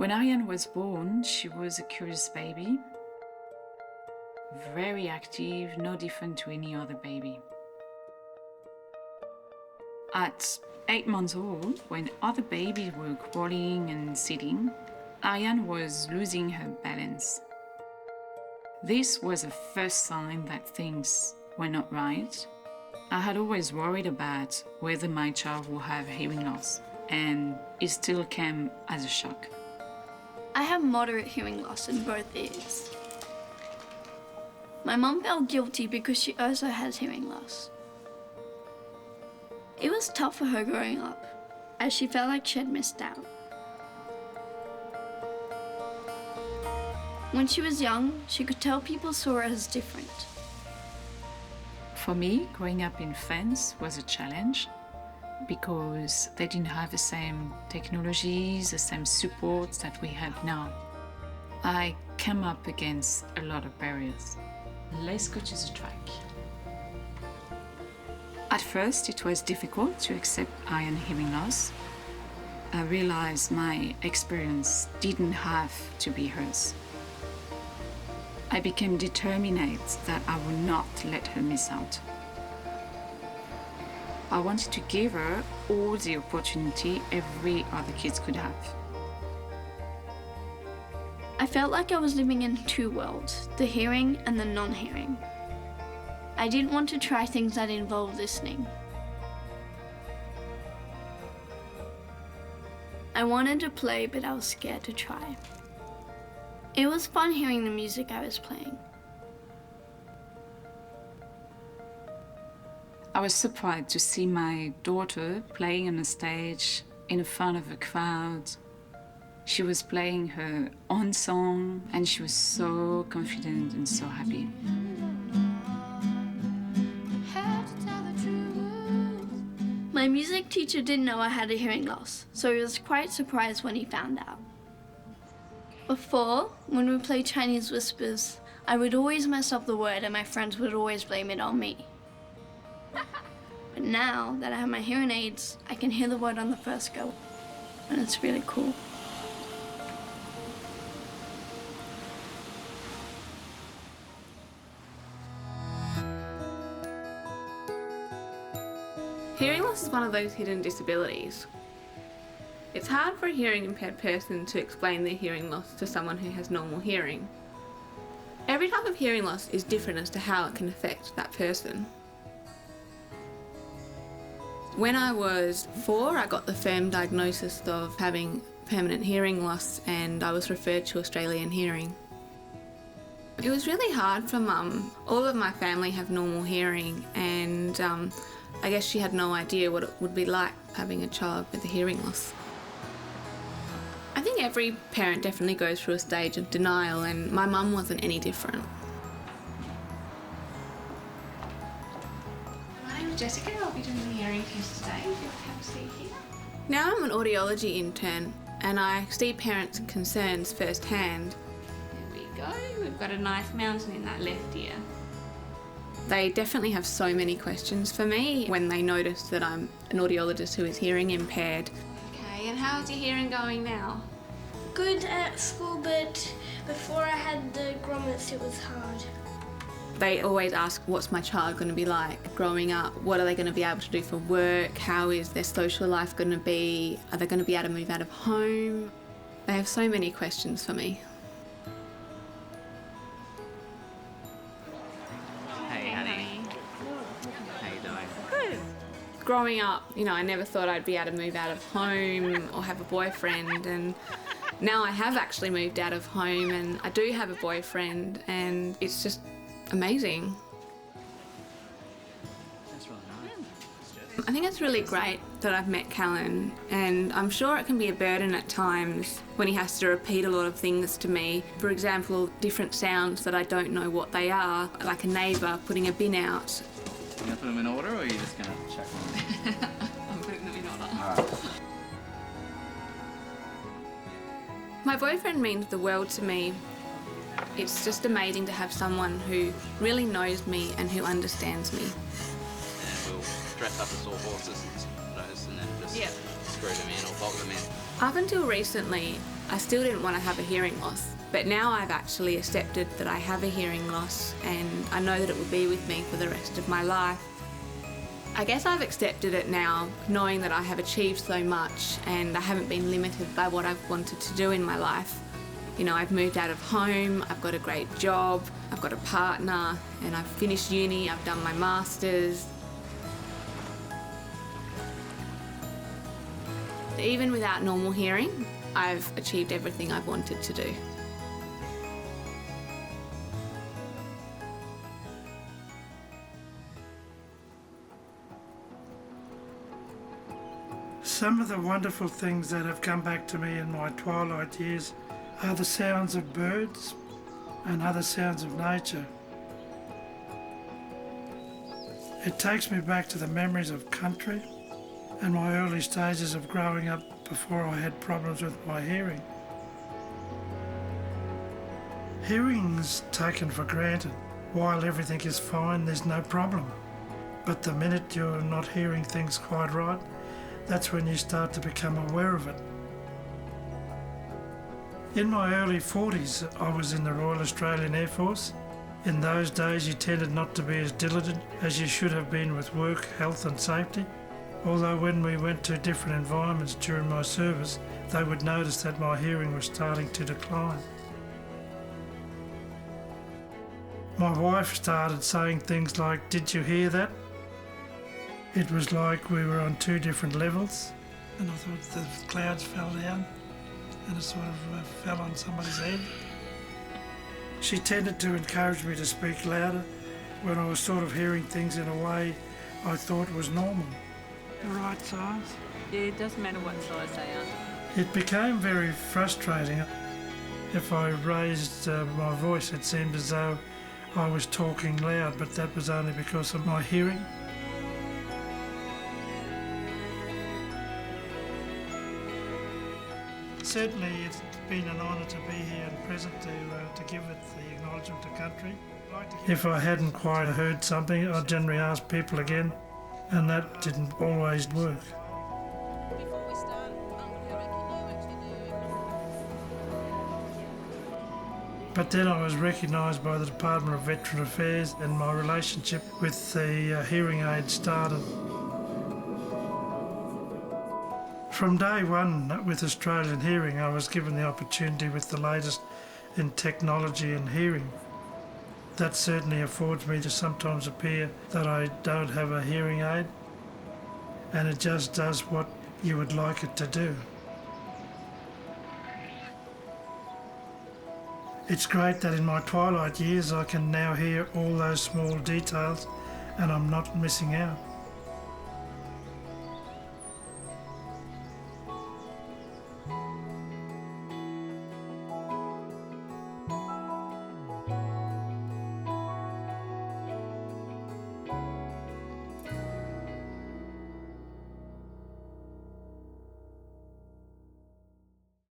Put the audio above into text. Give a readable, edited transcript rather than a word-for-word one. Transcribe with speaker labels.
Speaker 1: When Ariane was born, she was a curious baby, very active, no different to any other baby. At 8 months old, when other babies were crawling and sitting, Ariane was losing her balance. This was the first sign that things were not right. I had always worried about whether my child would have hearing loss, and it still came as a shock.
Speaker 2: I have moderate hearing loss in both ears. My mum felt guilty because she also has hearing loss. It was tough for her growing up, as she felt like she had missed out. When she was young, she could tell people saw her as different.
Speaker 1: For me, growing up in France was a challenge because they didn't have the same technologies, the same supports that we have now. I came up against a lot of barriers. Let's go to the track. At first, it was difficult to accept Ariane hearing loss. I realized my experience didn't have to be hers. I became determined that I would not let her miss out. I wanted to give her all the opportunity every other kid could have.
Speaker 2: I felt like I was living in two worlds, the hearing and the non-hearing. I didn't want to try things that involved listening. I wanted to play, but I was scared to try. It was fun hearing the music I was playing.
Speaker 1: I was surprised to see my daughter playing on a stage in front of a crowd. She was playing her own song and she was so confident and so happy.
Speaker 2: My music teacher didn't know I had a hearing loss, so he was quite surprised when he found out. Before, when we played Chinese whispers, I would always mess up the word and my friends would always blame it on me. But now that I have my hearing aids, I can hear the word on the first go, and it's really cool.
Speaker 3: Hearing loss is one of those hidden disabilities. It's hard for a hearing impaired person to explain their hearing loss to someone who has normal hearing. Every type of hearing loss is different as to how it can affect that person. When I was 4, I got the firm diagnosis of having permanent hearing loss and I was referred to Australian Hearing. It was really hard for Mum. All of my family have normal hearing and I guess she had no idea what it would be like having a child with a hearing loss. I think every parent definitely goes through a stage of denial and my mum wasn't any different.
Speaker 4: My name's Jessica, I'll be doing the hearing test today. If you have a seat here.
Speaker 3: Now I'm an audiology intern and I see parents' concerns firsthand.
Speaker 4: There we go, we've got a nice mountain in that left ear.
Speaker 3: They definitely have so many questions for me when they notice that I'm an audiologist who is hearing impaired.
Speaker 4: Okay, and how's your hearing going now?
Speaker 5: Good at school, but before I had the grommets, it was hard.
Speaker 3: They always ask, what's my child going to be like growing up? What are they going to be able to do for work? How is their social life going to be? Are they going to be able to move out of home? They have so many questions for me.
Speaker 6: Hey, honey. How you doing?
Speaker 3: Good. Growing up, I never thought I'd be able to move out of home or have a boyfriend, and now I have actually moved out of home and I do have a boyfriend and it's just amazing.
Speaker 6: That's really nice.
Speaker 3: I think it's really great that I've met Callan, and I'm sure it can be a burden at times when he has to repeat a lot of things to me. For example, different sounds that I don't know what they are, like a neighbour putting a bin out.
Speaker 6: You gonna put them in order or are you just gonna check them?
Speaker 3: I'm putting them in order.
Speaker 6: Alright.
Speaker 3: My boyfriend means the world to me. It's just amazing to have someone who really knows me and who understands me.
Speaker 6: And we'll dress up as all horses those and then just screw them in or bolt them in.
Speaker 3: Up until recently, I still didn't want to have a hearing loss, but now I've actually accepted that I have a hearing loss and I know that it will be with me for the rest of my life. I guess I've accepted it now, knowing that I have achieved so much and I haven't been limited by what I've wanted to do in my life. You know, I've moved out of home, I've got a great job, I've got a partner, and I've finished uni, I've done my masters. Even without normal hearing, I've achieved everything I've wanted to do.
Speaker 7: Some of the wonderful things that have come back to me in my twilight years are the sounds of birds and other sounds of nature. It takes me back to the memories of country and my early stages of growing up before I had problems with my hearing. Hearing's taken for granted. While everything is fine, there's no problem. But the minute you're not hearing things quite right, that's when you start to become aware of it. In my early 40s, I was in the Royal Australian Air Force. In those days, you tended not to be as diligent as you should have been with work, health and safety. Although when we went to different environments during my service, they would notice that my hearing was starting to decline. My wife started saying things like, "Did you hear that?" It was like we were on two different levels, and I thought the clouds fell down and it sort of fell on somebody's head. She tended to encourage me to speak louder when I was sort of hearing things in a way I thought was normal. The right size.
Speaker 8: Yeah, it doesn't matter what size they are.
Speaker 7: It became very frustrating. If I raised my voice, it seemed as though I was talking loud, but that was only because of my hearing. Certainly it's been an honour to be here and present to give it the acknowledgement to country. If I hadn't quite heard something, I'd generally ask people again, and that didn't always work. But then I was recognised by the Department of Veteran Affairs and my relationship with the hearing aid started. From day one with Australian Hearing, I was given the opportunity with the latest in technology and hearing. That certainly affords me to sometimes appear that I don't have a hearing aid, and it just does what you would like it to do. It's great that in my twilight years I can now hear all those small details and I'm not missing out.